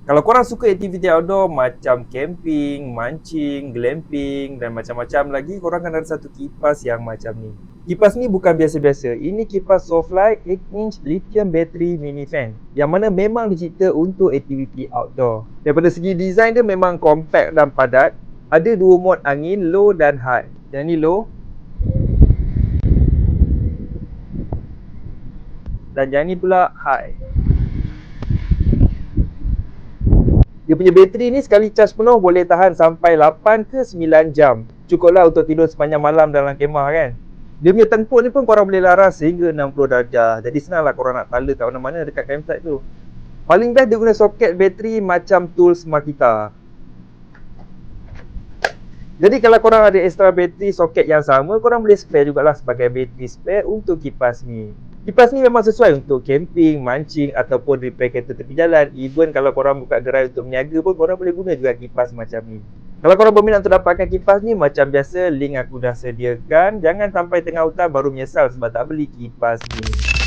Kalau korang suka aktiviti outdoor macam camping, mancing, glamping dan macam-macam lagi, korang akan ada satu kipas yang macam ni. Kipas ni bukan biasa-biasa. Ini kipas Softlight 8-inch lithium battery mini fan, yang mana memang dicipta untuk aktiviti outdoor. Daripada segi design dia memang compact dan padat. Ada dua mod angin, low dan high. Yang ni low dan yang ni pula high. Dia punya bateri ni sekali charge penuh boleh tahan sampai 8 ke 9 jam. Cukuplah untuk tidur sepanjang malam dalam kemah kan. Dia punya tempur ni pun korang boleh laras sehingga 60 darjah. Jadi senanglah korang nak tala kat mana-mana dekat campsite tu. Paling best dia guna soket bateri macam tools Makita. Jadi kalau korang ada extra bateri soket yang sama, korang boleh spare jugalah sebagai bateri spare untuk kipas ni. Kipas ni memang sesuai untuk camping, mancing ataupun repair kereta tepi jalan. Even kalau korang buka gerai untuk meniaga pun, korang boleh guna juga kipas macam ni. Kalau korang berminat untuk dapatkan kipas ni, macam biasa link aku dah sediakan. Jangan sampai tengah hutan baru menyesal sebab tak beli kipas ni.